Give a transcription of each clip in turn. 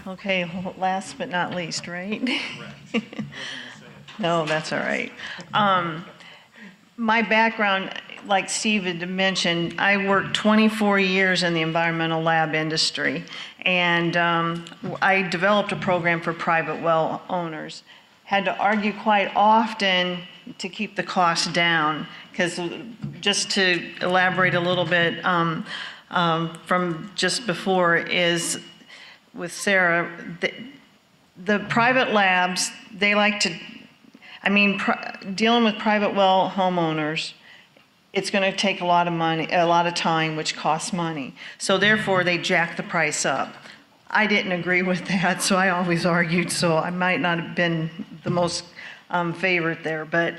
Okay, last but not least, right? Correct. No, that's all right. My background, like Steve had mentioned, I worked 24 years in the environmental lab industry, and I developed a program for private well owners. Had to argue quite often to keep the cost down, because just to elaborate a little bit from just before is with Sarah, the private labs, they like to, dealing with private well homeowners, it's going to take a lot of money, a lot of time, which costs money. So therefore, they jack the price up. I didn't agree with that, so I always argued, so I might not have been the most favorite there. But,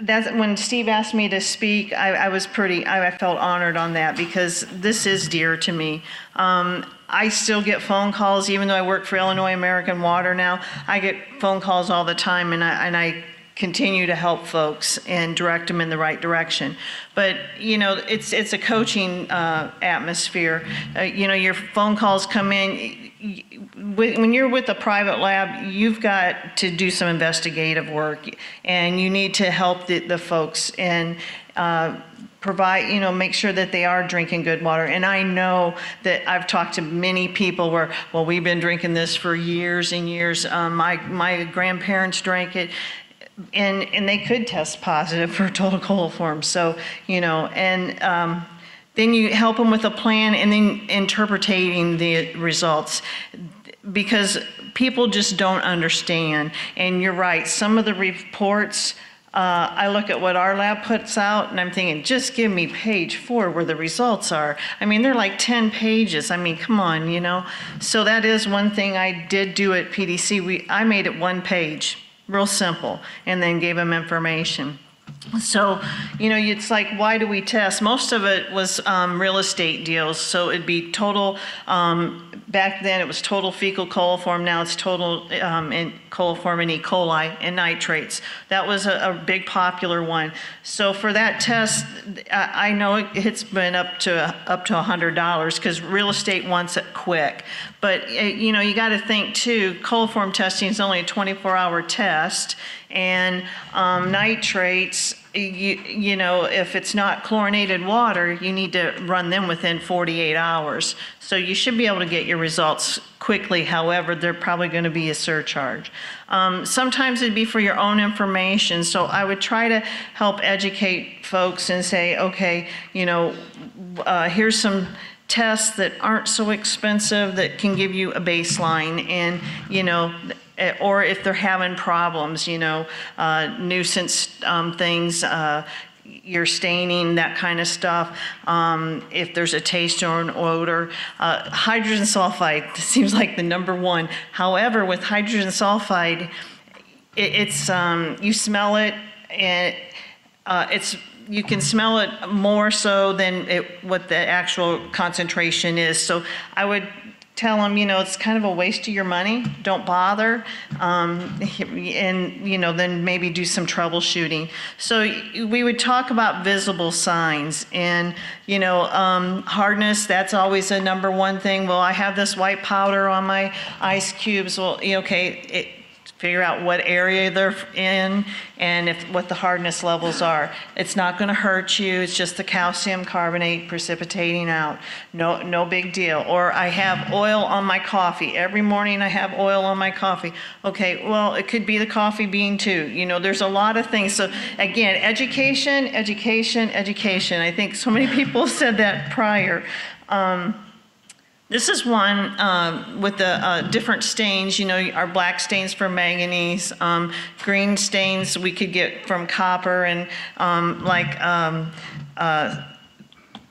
that's when Steve asked me to speak, I felt honored on that, because this is dear to me. I still get phone calls, even though I work for Illinois American Water now. I get phone calls all the time, and I continue to help folks and direct them in the right direction. But it's a coaching atmosphere. Your phone calls come in. When you're with a private lab, you've got to do some investigative work, and you need to help the folks and provide, make sure that they are drinking good water. And I know that I've talked to many people where, well, we've been drinking this for years and years. My grandparents drank it. And they could test positive for total coliform. So, then you help them with a plan and then interpreting the results, because people just don't understand. And you're right, some of the reports, I look at what our lab puts out and I'm thinking, just give me page 4 where the results are. They're like 10 pages. Come on, So that is one thing I did do at PDC. I made it 1 page. Real simple, and then gave them information. So, it's like, why do we test? Most of it was real estate deals. So it'd be total, back then it was total fecal coliform. Now it's total coliform and E. coli and nitrates. That was a big popular one. So for that test, I know it's been up to $100 because real estate wants it quick. But, you got to think too, coliform testing is only a 24-hour test. And nitrates, if it's not chlorinated water, you need to run them within 48 hours. So you should be able to get your results quickly. However, they're probably going to be a surcharge. Sometimes it'd be for your own information. So I would try to help educate folks and say, okay, here's some tests that aren't so expensive that can give you a baseline, and or if they're having problems, nuisance things, you're staining, that kind of stuff. If there's a taste or an odor, hydrogen sulfide seems like the #1. However, with hydrogen sulfide, it's you smell it, and you can smell it more so than what the actual concentration is. So I would tell them, it's kind of a waste of your money. Don't bother, and then maybe do some troubleshooting. So we would talk about visible signs, and hardness. That's always a #1 thing. Well, I have this white powder on my ice cubes. Well, okay. Figure out what area they're in and what the hardness levels are. It's not going to hurt you. It's just the calcium carbonate precipitating out. No big deal. Or I have oil on my coffee. Every morning I have oil on my coffee. Okay, well, it could be the coffee bean too. There's a lot of things. So again, education. I think so many people said that prior. This is one with the different stains, our black stains for manganese, green stains we could get from copper, and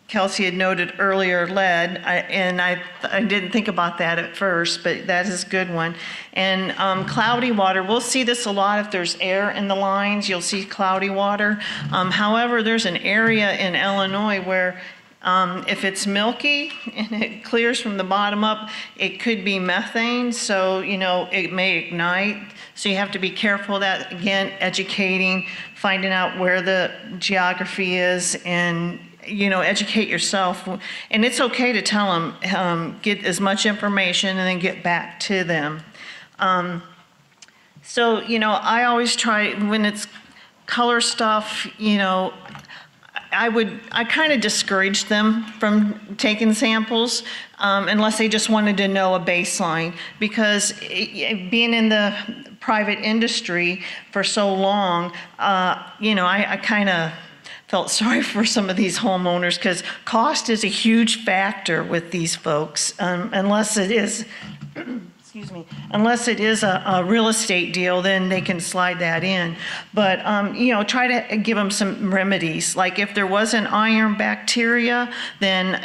Kelsey had noted earlier, lead, and I didn't think about that at first, but that is a good one. And cloudy water, we'll see this a lot if there's air in the lines, you'll see cloudy water. However, there's an area in Illinois where if it's milky and it clears from the bottom up, it could be methane, so it may ignite. So you have to be careful of that. Again, educating, finding out where the geography is, and educate yourself. And it's okay to tell them, get as much information and then get back to them. So, I always try, when it's color stuff, I kind of discourage them from taking samples unless they just wanted to know a baseline, because being in the private industry for so long, I kind of felt sorry for some of these homeowners, because cost is a huge factor with these folks, unless it is unless it is a real estate deal, then they can slide that in. But, try to give them some remedies. Like if there was an iron bacteria, then,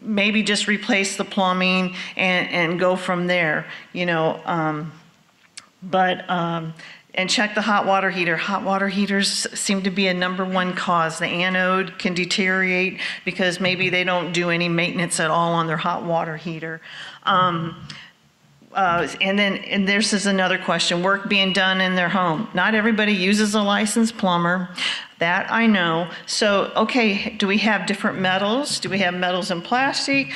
maybe just replace the plumbing and go from there, and check the hot water heater. Hot water heaters seem to be a 's1 cause. The anode can deteriorate because maybe they don't do any maintenance at all on their hot water heater. And this is another question, work being done in their home. Not everybody uses a licensed plumber. That I know. So, okay, do we have different metals? Do we have metals and plastic?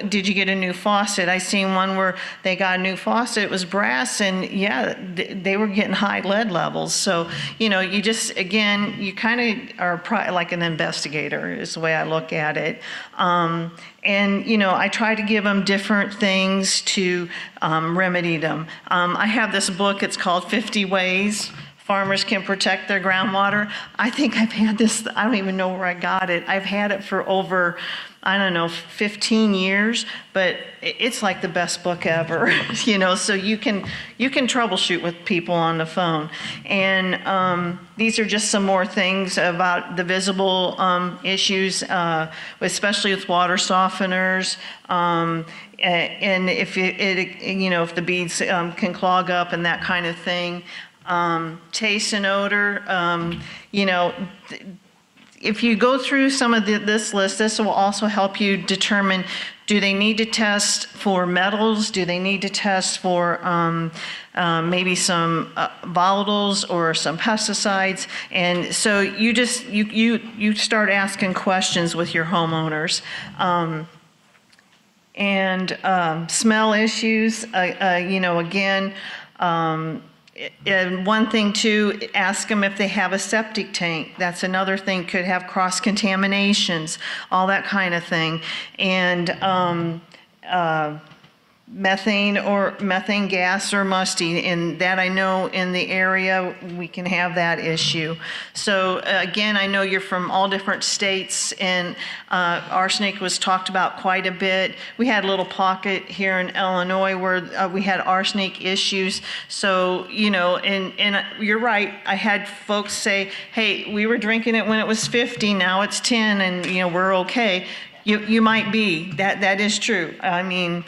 Did you get a new faucet? I seen one where they got a new faucet, it was brass, and yeah, they were getting high lead levels. So, you just, again, you kind of are like an investigator is the way I look at it. And, I try to give them different things to remedy them. I have this book, it's called 50 Ways Farmers Can Protect Their Groundwater. I think I've had this, I don't even know where I got it. I've had it for over, 15 years, but it's like the best book ever, so you can troubleshoot with people on the phone. And these are just some more things about the visible issues, especially with water softeners. And if if the beads can clog up and that kind of thing. Taste and odor, if you go through some of this list, this will also help you determine, do they need to test for metals? Do they need to test for maybe some volatiles or some pesticides? And so you start asking questions with your homeowners. Smell issues, again, and one thing too, ask them if they have a septic tank. That's another thing, could have cross contaminations, all that kind of thing. And methane gas or musty, and that I know in the area we can have that issue. So again, I know you're from all different states, and arsenic was talked about quite a bit. We had a little pocket here in Illinois where we had arsenic issues. So, and you're right, I had folks say, hey, we were drinking it when it was 50, now it's 10, and we're okay. You might be, that is true. I mean,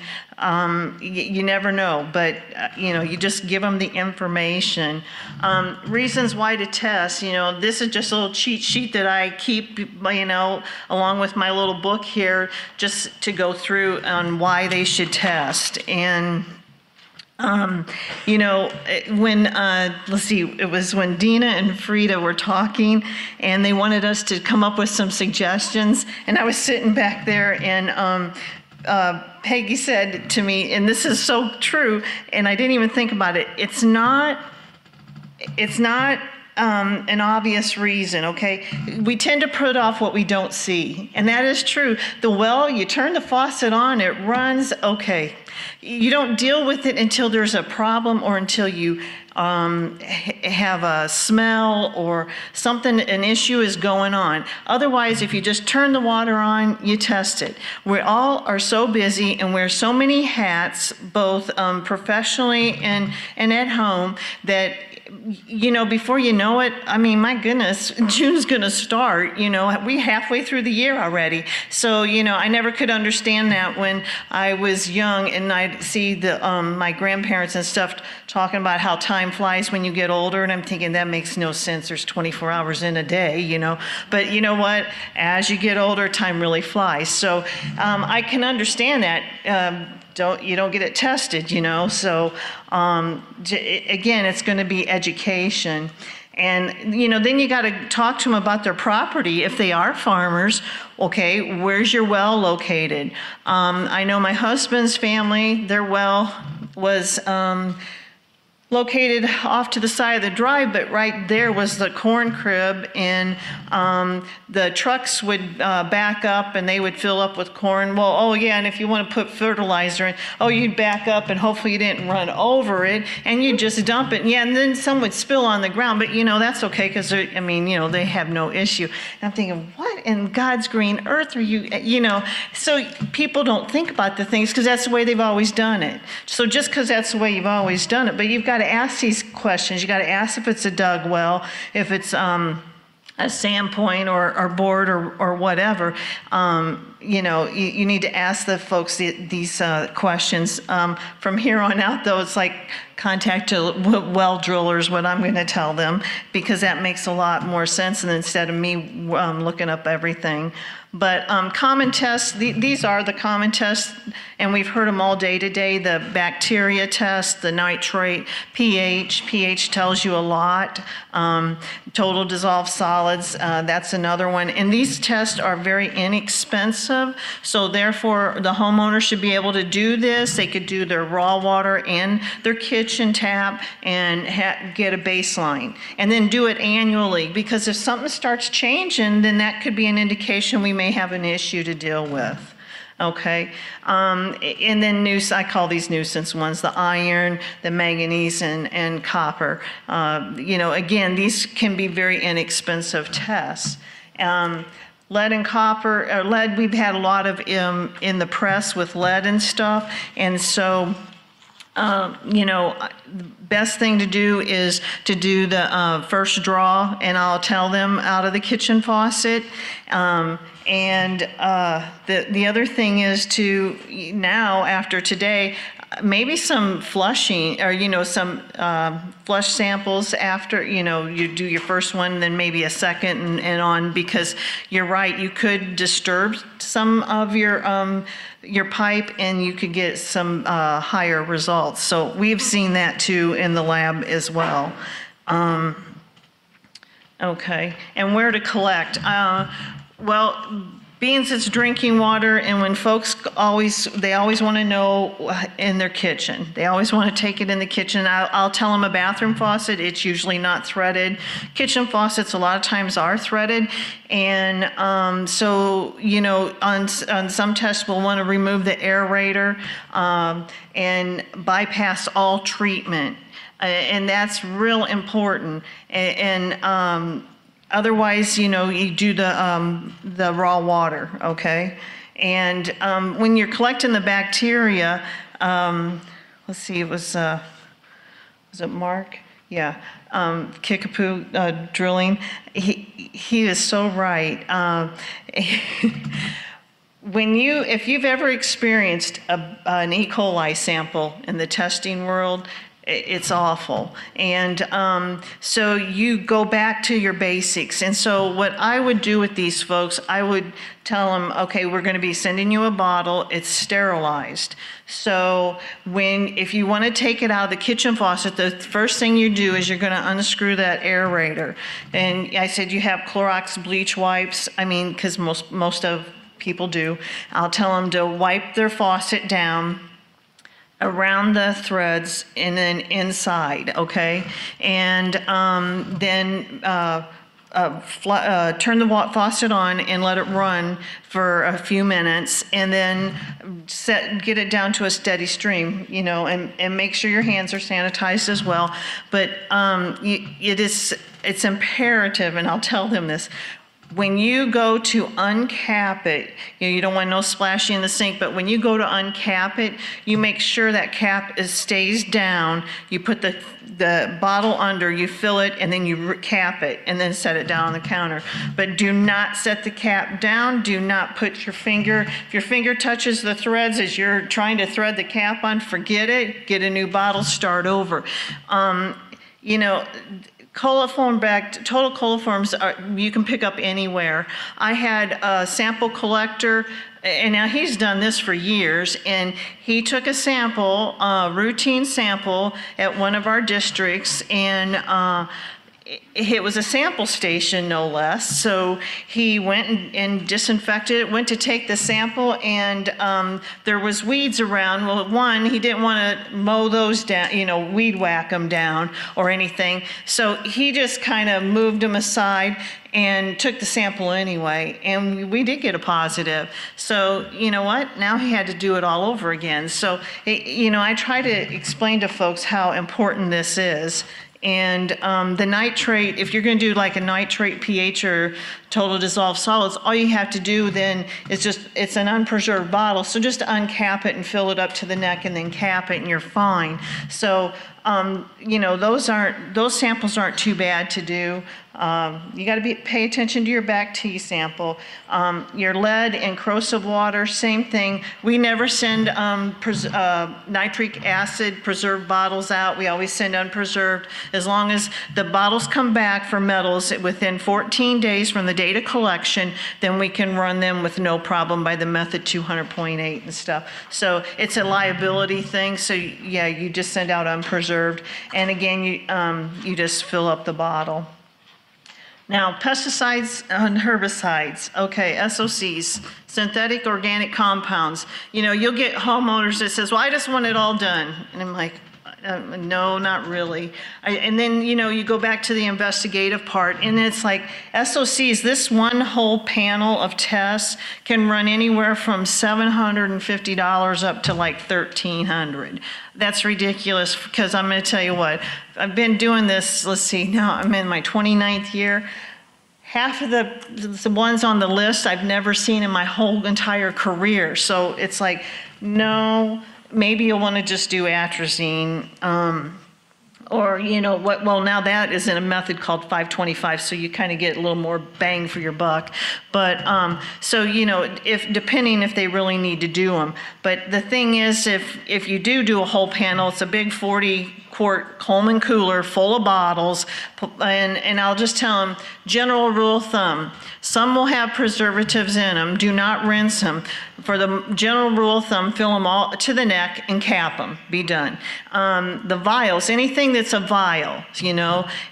you never know, but you just give them the information. Reasons why to test, this is just a little cheat sheet that I keep, along with my little book here, just to go through on why they should test. And when, let's see, it was when Dina and Frida were talking, and they wanted us to come up with some suggestions, and I was sitting back there, and Peggy said to me, and this is so true, and I didn't even think about it, it's not an obvious reason, okay? We tend to put off what we don't see, and that is true. The well, you turn the faucet on, it runs, okay. You don't deal with it until there's a problem, or until you have a smell or something, an issue is going on. Otherwise, if you just turn the water on, you test it. We all are so busy and wear so many hats, both professionally and at home, that before you know it, I mean, my goodness, June's going to start, we halfway through the year already. So, I never could understand that when I was young, and I'd see my grandparents and stuff talking about how time flies when you get older, and I'm thinking that makes no sense. There's 24 hours in a day, But you know what? As you get older, time really flies. So I can understand that. You don't get it tested, So again, it's going to be education. And, then you got to talk to them about their property. If they are farmers, okay, where's your well located? I know my husband's family, their well was located off to the side of the drive, but right there was the corn crib, and the trucks would back up and they would fill up with corn. Well, oh yeah, and if you want to put fertilizer in, oh, you'd back up and hopefully you didn't run over it, and you'd just dump it. Yeah, and then some would spill on the ground, but that's okay, because they have no issue. And I'm thinking, what in God's green earth are you, so people don't think about the things because that's the way they've always done it. So just because that's the way you've always done it, but you've got to ask these questions. You got to ask if it's a dug well, if it's a sand point or bored or whatever. You need to ask the folks these questions. From here on out, though, it's like contact well drillers, what I'm going to tell them, because that makes a lot more sense than instead of me looking up everything. But common tests, these are the common tests, and we've heard them all day today. The bacteria test, the nitrate, pH tells you a lot. Total dissolved solids, that's another one. And these tests are very inexpensive, so therefore the homeowner should be able to do this. They could do their raw water and their kitchen tap and get a baseline. And then do it annually, because if something starts changing, then that could be an indication we may have an issue to deal with. Okay, and then I call these nuisance ones, the iron, the manganese, and copper. Again, these can be very inexpensive tests. Lead and copper, lead, we've had a lot of in the press with lead and stuff, and so the best thing to do is to do the first draw, and I'll tell them out of the kitchen faucet. And the other thing is to now, after today, maybe some flushing, or some flush samples after you do your first one, then maybe a second and on, because you're right, you could disturb some of your pipe and you could get some higher results. So we've seen that too in the lab as well. Okay, and where to collect? Well, being it's drinking water, and when folks always want to know in their kitchen. They always want to take it in the kitchen. I'll tell them a bathroom faucet, it's usually not threaded. Kitchen faucets a lot of times are threaded. And so, on some tests we'll want to remove the aerator and bypass all treatment. And that's real important. And otherwise, you do the raw water, okay? And when you're collecting the bacteria, let's see, was it Mark? Yeah, Kickapoo Drilling. He is so right. If you've ever experienced an E. coli sample in the testing world, it's awful. And so you go back to your basics. And so what I would do with these folks, I would tell them, okay, we're going to be sending you a bottle. It's sterilized. So if you want to take it out of the kitchen faucet, the first thing you do is you're going to unscrew that aerator. And I said you have Clorox bleach wipes. Because most of people do. I'll tell them to wipe their faucet down around the threads and then inside, okay? And then turn the faucet on and let it run for a few minutes, and then get it down to a steady stream, and make sure your hands are sanitized as well. But it's imperative, and I'll tell them this, when you go to uncap it, you don't want no splashing in the sink, but when you go to uncap it, you make sure that cap stays down. You put the bottle under, you fill it, and then you cap it, and then set it down on the counter. But do not set the cap down. Do not put your finger, if your finger touches the threads as you're trying to thread the cap on, forget it. Get a new bottle, start over. Total coliforms you can pick up anywhere. I had a sample collector, and now he's done this for years, and he took a sample, a routine sample at one of our districts, and it was a sample station, no less. So he went and disinfected it, went to take the sample, and there was weeds around. Well, one, he didn't want to mow those down, weed whack them down or anything. So he just kind of moved them aside and took the sample anyway, and we did get a positive. So you know what? Now he had to do it all over again. So I try to explain to folks how important this is. And the nitrate, if you're going to do like a nitrate pH or total dissolved solids, all you have to do then is it's an unpreserved bottle, so just uncap it and fill it up to the neck and then cap it and you're fine. So, those samples aren't too bad to do. You got to pay attention to your back T sample. Your lead and corrosive water, same thing. We never send nitric acid preserved bottles out. We always send unpreserved. As long as the bottles come back for metals within 14 days from the date of collection, then we can run them with no problem by the method 200.8 and stuff. So it's a liability thing. So yeah, you just send out unpreserved. And again, you just fill up the bottle. Now, pesticides and herbicides, okay, SOCs, synthetic organic compounds. You'll get homeowners that says, well, I just want it all done. And I'm like, no, not really. And then, you go back to the investigative part, and it's like SOCs, this one whole panel of tests can run anywhere from $750 up to like $1,300. That's ridiculous, because I'm going to tell you what, I've been doing this, let's see, now I'm in my 29th year. Half of the ones on the list I've never seen in my whole entire career. So it's like, no, maybe you'll want to just do atrazine. Or, well, now that is in a method called 525, so you kind of get a little more bang for your buck. But, so, depending if they really need to do them. But the thing is, if you do a whole panel, it's a big 40-quart Coleman cooler full of bottles, and I'll just tell them, general rule of thumb, some will have preservatives in them, do not rinse them. For the general rule of thumb, fill them all to the neck and cap them, be done. The vials, anything that's a vial,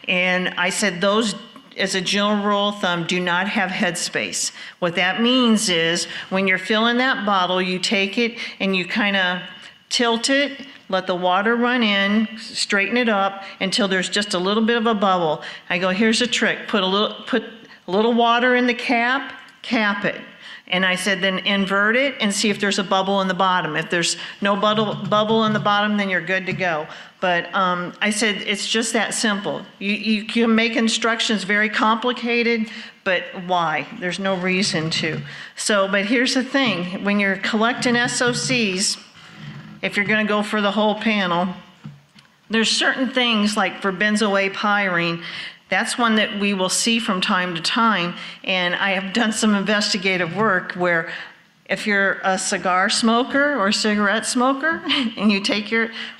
and I said those, as a general rule of thumb, do not have headspace. What that means is when you're filling that bottle, you take it and you kind of tilt it, let the water run in, straighten it up until there's just a little bit of a bubble. I go, here's a trick, put a little water in the cap it. And I said, then invert it and see if there's a bubble in the bottom. If there's no bubble in the bottom, then you're good to go. But I said, it's just that simple. You can make instructions very complicated, but why? There's no reason to. So, but here's the thing. When you're collecting SOCs, if you're going to go for the whole panel, there's certain things like for benzoate pyrene, that's one that we will see from time to time, and I have done some investigative work where if you're a cigar smoker or a cigarette smoker and you take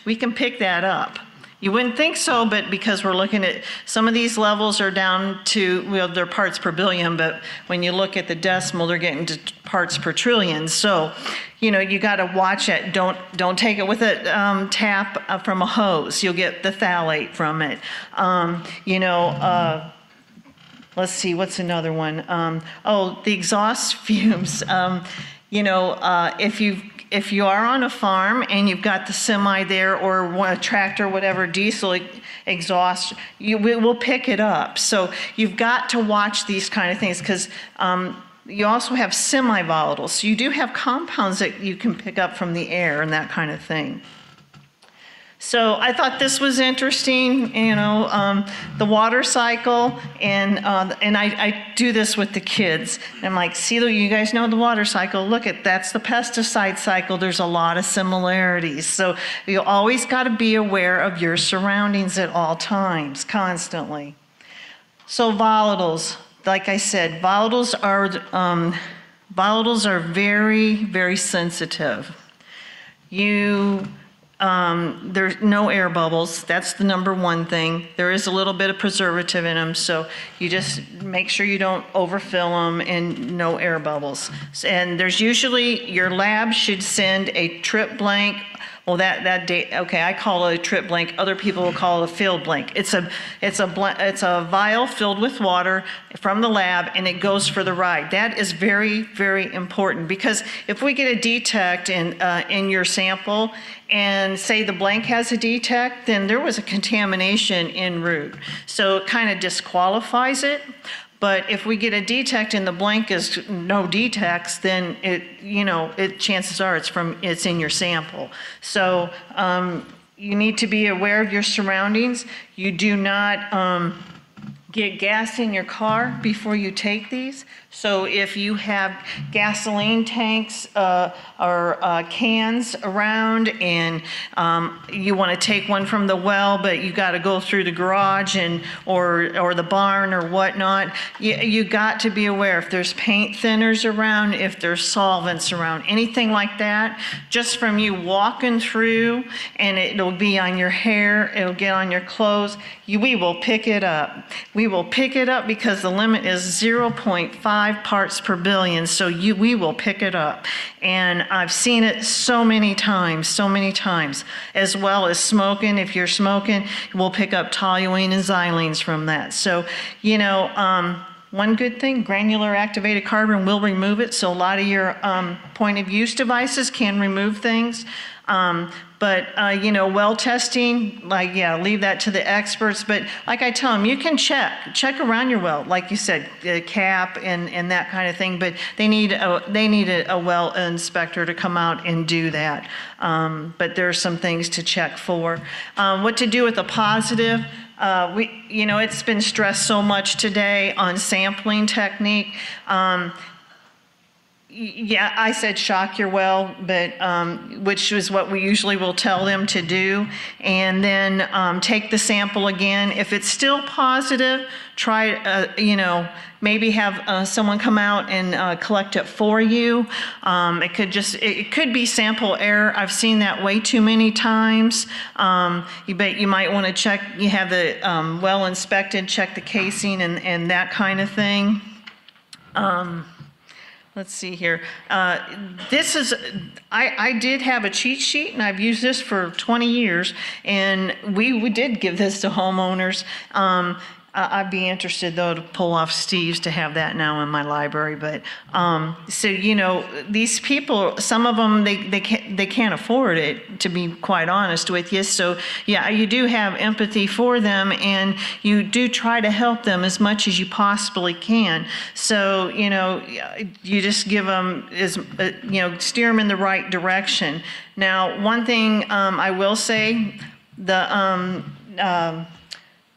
we can pick that up. You wouldn't think so, but because we're looking at, some of these levels are down to, well, they're parts per billion, but when you look at the decimal, they're getting to parts per trillion. So, you got to watch it. Don't take it with a tap from a hose. You'll get the phthalate from it. Let's see, what's another one? The exhaust fumes. If you are on a farm and you've got the semi there or a tractor, whatever, diesel exhaust, we'll pick it up. So you've got to watch these kind of things, because you also have semi-volatiles. So you do have compounds that you can pick up from the air and that kind of thing. So I thought this was interesting, the water cycle, and I do this with the kids. And I'm like, see, you guys know the water cycle. Look that's the pesticide cycle. There's a lot of similarities. So you always got to be aware of your surroundings at all times, constantly. So volatiles, like I said, volatiles are very, very sensitive. There's no air bubbles. That's the number one thing. There is a little bit of preservative in them, so you just make sure you don't overfill them, and no air bubbles. And there's usually, your lab should send a trip blank Well, that date, okay, I call it a trip blank. Other people will call it a field blank. It's a vial filled with water from the lab, and it goes for the ride. That is very, very important, because if we get a detect in your sample, and say the blank has a detect, then there was a contamination en route. So it kind of disqualifies it. But if we get a detect and the blank is no detects, then chances are it's in your sample. So you need to be aware of your surroundings. You do not get gas in your car before you take these. So if you have gasoline tanks or cans around, and you want to take one from the well, but you got to go through the garage or the barn or whatnot, you got to be aware if there's paint thinners around, if there's solvents around, anything like that. Just from you walking through, and it'll be on your hair, it'll get on your clothes. We will pick it up. We will pick it up because the limit is 0.5 parts per billion, so we will pick it up. And I've seen it so many times, as well as smoking. If you're smoking, we'll pick up toluene and xylenes from that. So, one good thing, granular activated carbon will remove it, so a lot of your point of use devices can remove things. But well testing, leave that to the experts. But like I tell them, you can check around your well, like you said, the cap and that kind of thing. But they need a well inspector to come out and do that. But there are some things to check for. What to do with a positive? It's been stressed so much today on sampling technique. Yeah, I said shock your well, but which is what we usually will tell them to do. And then take the sample again. If it's still positive, try, maybe have someone come out and collect it for you. It could be sample error. I've seen that way too many times. But you might want to check, you have the well inspected, check the casing and that kind of thing. Let's see here. I did have a cheat sheet, and I've used this for 20 years, and we did give this to homeowners. I'd be interested, though, to pull off Steve's to have that now in my library. But these people, some of them, they can't afford it, to be quite honest with you. So yeah, you do have empathy for them, and you do try to help them as much as you possibly can. So you just give them steer them in the right direction. Now, one thing I will say, the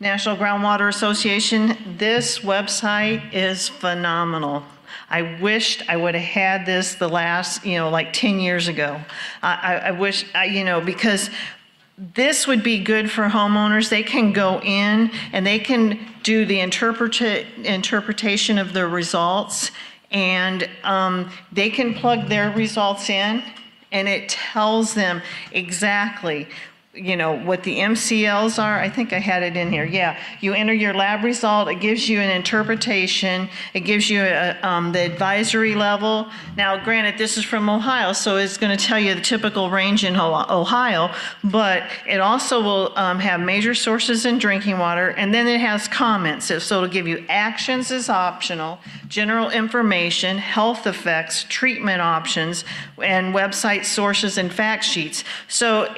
National Groundwater Association, this website is phenomenal. I wished I would have had this the last, 10 years ago. I wish, because this would be good for homeowners. They can go in and they can do the interpretation of the results, and they can plug their results in, and it tells them exactly what the MCLs are. I think I had it in here. Yeah, you enter your lab result. It gives you an interpretation. It gives you the advisory level. Now, granted, this is from Ohio, so it's going to tell you the typical range in Ohio, but it also will have major sources in drinking water, and then it has comments. So it'll give you actions is optional, general information, health effects, treatment options, and website sources and fact sheets. So,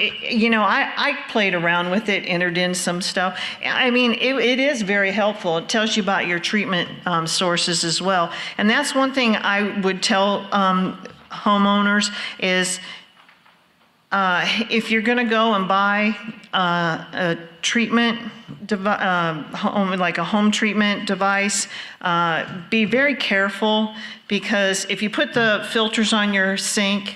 I played around with it, entered in some stuff. I mean, it is very helpful. It tells you about your treatment sources as well. And that's one thing I would tell homeowners is if you're going to go and buy a treatment like a home treatment device, be very careful, because if you put the filters on your sink,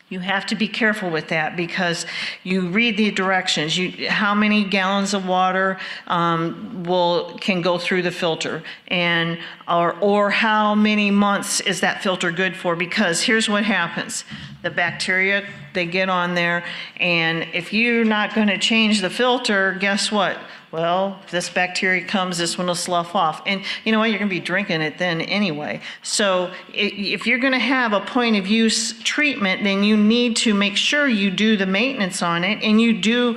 you have to be careful with that, because you read the directions. How many gallons of water can go through the filter, and or how many months is that filter good for? Because here's what happens: the bacteria, they get on there, and if you're not going to change the filter, guess what? well, if this bacteria comes, this one will slough off. And you know what? You're going to be drinking it then anyway. So if you're going to have a point of use treatment, then you need to make sure you do the maintenance on it and you do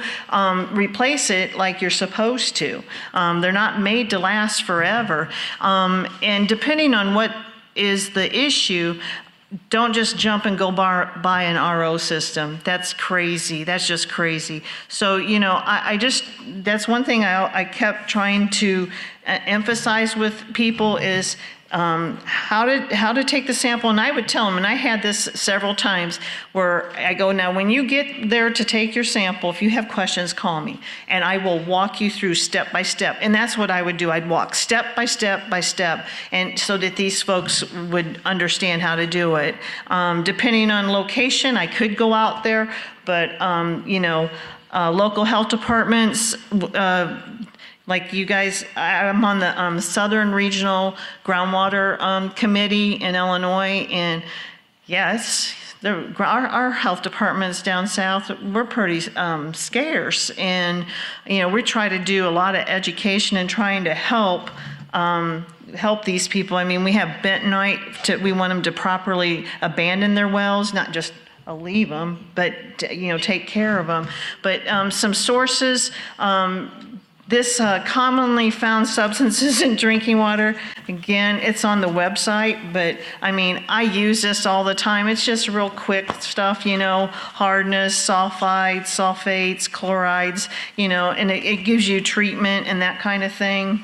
replace it like you're supposed to. They're not made to last forever. And depending on what is the issue, don't just jump and go buy an RO system. That's crazy. That's just crazy. So, you know, that's one thing I kept trying to emphasize with people is how to take the sample. And I would tell them, and I had this several times where I go, now when you get there to take your sample, if you have questions, call me and I will walk you through step by step. And that's what I would do. I'd walk step by step by step, and so that these folks would understand how to do it. Depending on location, I could go out there, but you know, local health departments, like you guys, I'm on the Southern Regional Groundwater Committee in Illinois, and yes, our health departments down south, we're pretty scarce, and you know, we try to do a lot of education and trying to help these people. I mean, we have bentonite. We want them to properly abandon their wells, not just leave them, but you know, take care of them. But some sources. This commonly found substances in drinking water, again, it's on the website, but I mean, I use this all the time. It's just real quick stuff, you know, hardness, sulfides, sulfates, chlorides, you know, and it gives you treatment and that kind of thing.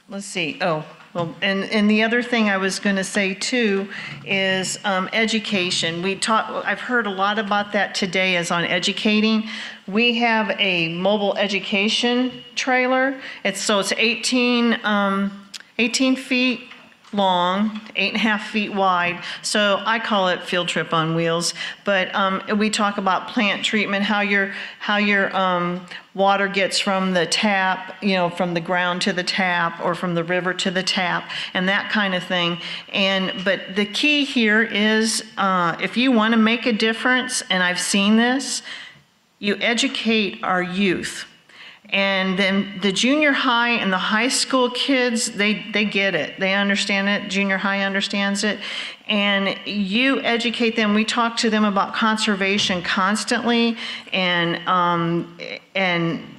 Let's see, well, and the other thing I was going to say too is education. I've heard a lot about that today as on educating. We have a mobile education trailer. It's 18 feet long, 8.5 feet wide. So I call it field trip on wheels. But we talk about plant treatment, how your water gets from the tap, you know, from the ground to the tap or from the river to the tap and that kind of thing. But the key here is if you want to make a difference, and I've seen this, you educate our youth. And then the junior high and the high school kids, they get it. They understand it. Junior high understands it. And you educate them. We talk to them about conservation constantly. And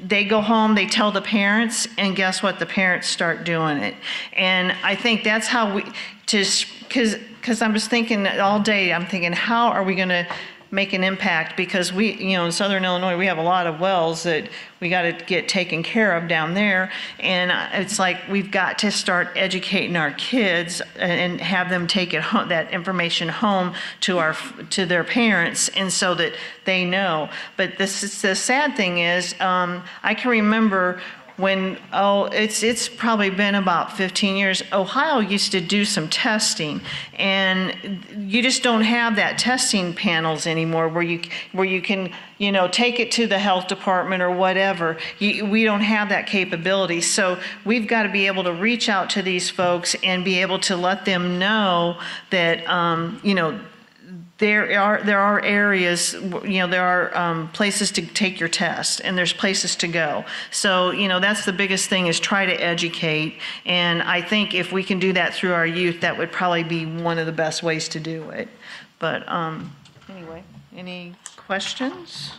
they go home, they tell the parents, and guess what? The parents start doing it. And I think that's how because I'm just thinking all day, I'm thinking, how are we going to make an impact? Because we, you know, in Southern Illinois, we have a lot of wells that we got to get taken care of down there. And it's like, we've got to start educating our kids and have them take that information home to their parents, and so that they know. But the sad thing is, I can remember when, it's probably been about 15 years, Ohio used to do some testing, and you just don't have that testing panels anymore where you can, you know, take it to the health department or whatever. We don't have that capability. So we've got to be able to reach out to these folks and be able to let them know that, you know, there are areas, you know, there are places to take your test, and there's places to go. So, you know, that's the biggest thing, is try to educate. And I think if we can do that through our youth, that would probably be one of the best ways to do it. But anyway, any questions?